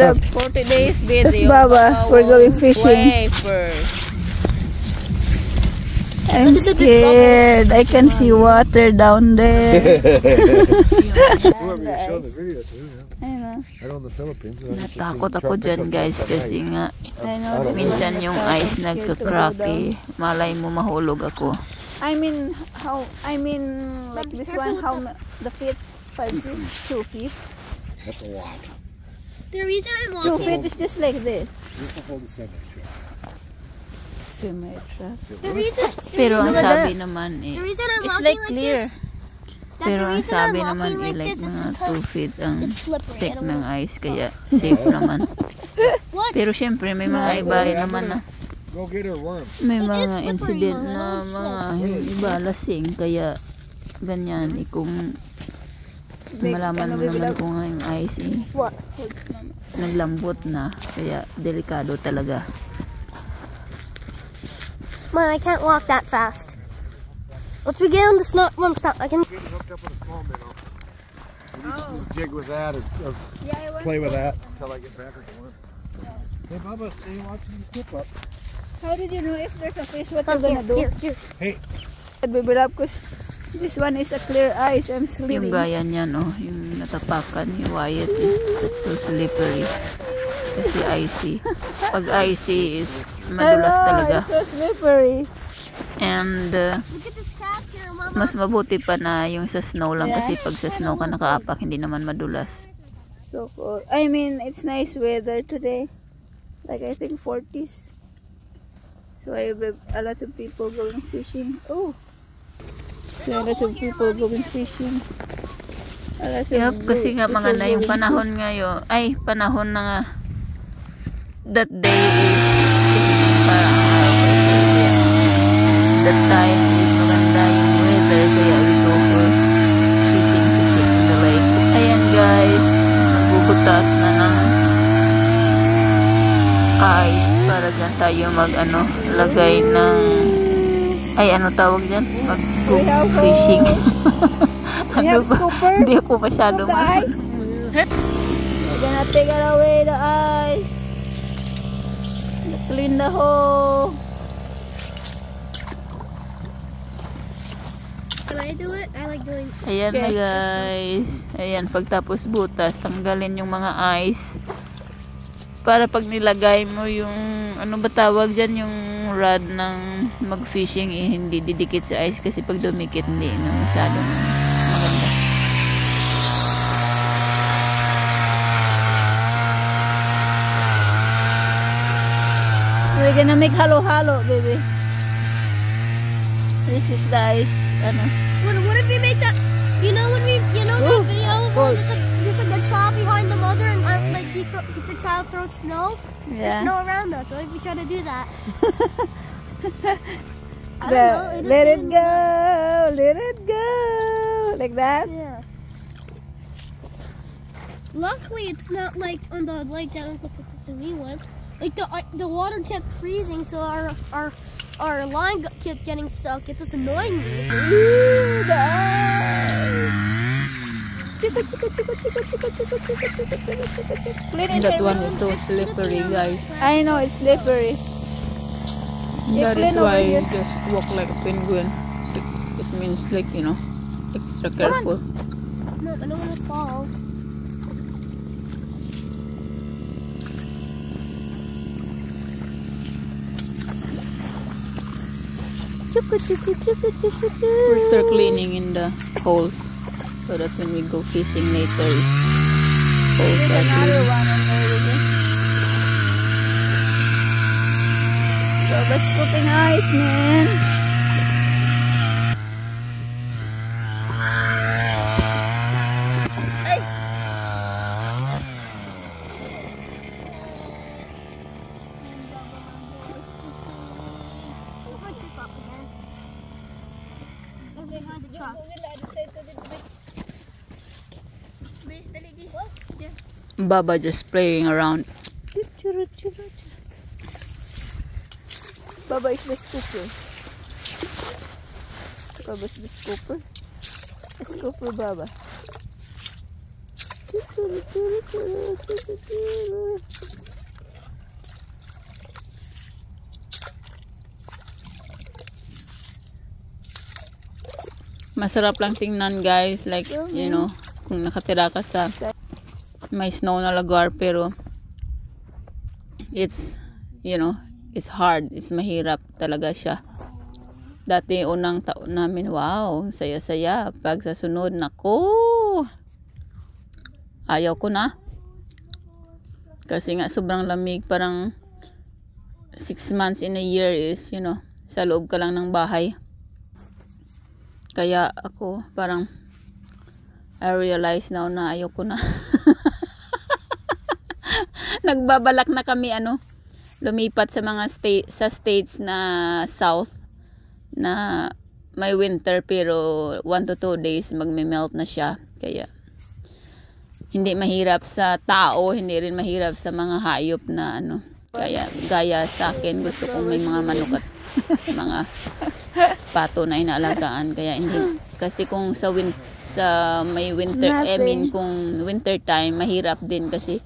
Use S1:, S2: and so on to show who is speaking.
S1: have
S2: 40 days video.
S1: That's Baba. We're going fishing.
S2: First.
S1: I'm scared. I can see water down there.
S2: Natakot ako dyan guys kasi nga minsan yung ice nagka-crack eh. Malay mo mahulog ako.
S1: I mean like this one, how the feet? 5 feet? 2 feet?
S3: That's a lot.
S4: The reason I'm walking
S1: 2 feet is just like this.
S3: This will hold the semi-truck.
S1: Semi-truck.
S2: Pero ang sabi naman eh,
S4: the reason I'm
S1: It's
S4: walking
S1: like
S4: like
S1: clear.
S4: this.
S2: pero ang sabi naman eh, like mga 2 feet ang thick ng ice kaya safe naman. Pero syempre may mga iba rin naman na may mga incident na mga iba lasing kaya ganyan eh, kung malaman mo naman kung yung ice eh, naglambot na kaya delikado talaga.
S4: Mom, I can't walk that fast. Once we get on the snow, Mom, stop. I can.
S3: Get hooked up with a small minnow. Just jig with that or play with that until I get back or something. Hey, Bubba, stay watching the tip up.
S1: How did you know if there's a fish? What you're gonna do?
S4: Here.
S3: Hey.
S1: Bibilap because this one is a clear ice. I'm sleeping.
S2: Yung gaya niya no, yung natapakan ni Wyatt is that's so slippery kasi icy. Pag icy is madulas talaga.
S1: It's so slippery.
S2: And
S4: Look at this crack here, Mama.
S2: mas mabuti pa na yung sa snow lang kasi pag sa snow ka nakaapak hindi naman madulas.
S1: So cool. I mean, it's nice weather today. Like I think 40s. So I have a lot of people going fishing. Oh. So a lot of people going fishing.
S2: Yep, kasi nga mga na yung panahon ngayon, ay panahon na nga that day is parang that time is maganda yung weather kaya we go for fishing in the lake. Ayan guys, magbubutas na ng ice para dyan tayo mag lagay ng ay ano tawag dyan? Mag fishing. Ano ba? Hindi ako masyado
S1: ice. We're gonna take it away the ice. Clean the hole.
S4: Can I do it? I like doing.
S2: Ayan na guys. Ayan, pagtapos butas, tanggalin yung mga ice. Para pag nilagay mo yung, ano ba tawag dyan, yung rod ng mag-fishing, eh, hindi didikit sa ice kasi pag dumikit, hindi na masyadong maganda.
S1: We're gonna make halo-halo, baby. This is the ice.
S4: What if we make that? You know when we, that video where there's like a child behind the mother and like the child throws snow. There's snow around us. What if we try to do that? I don't know.
S1: Let it go. Let it go. Like that.
S4: Yeah. Luckily, it's not like on the lake that Uncle put this in me one. Like the water kept freezing, so our line kept getting stuck. It was annoying me.
S1: Ooh, the
S2: That one is so slippery guys.
S1: I know it's slippery.
S2: That is why you just walk like a penguin. So it means like, extra careful.
S4: No, I don't want to fall.
S2: We'll start cleaning in the holes so that when we go fishing later, holes are clean.
S1: So that's scooping ice, man.
S2: Baba just playing around.
S1: Baba is the scooper. Baba's the scooper. A scooper Baba.
S2: Masarap lang tingnan guys, like you know, kung nakatira ka sa may snow na lugar, pero it's, you know, it's hard, it's mahirap talaga siya. Dati unang taon namin, wow, saya-saya. Pag sa sunod, nako, ayaw ko na. Kasi nga sobrang lamig, parang 6 months in a year is, you know, sa loob ka lang ng bahay. Kaya ako parang I realize now na ayoko na. Nagbabalak na kami lumipat sa mga states na south na may winter, pero 1 to 2 days magme-melt na siya. Kaya hindi mahirap sa tao, hindi rin mahirap sa mga hayop na kaya gaya sa akin, gusto kong may mga manok at mga pato na inaalagaan. Kaya hindi, kasi kung sa may winter, I mean kung winter time, mahirap din kasi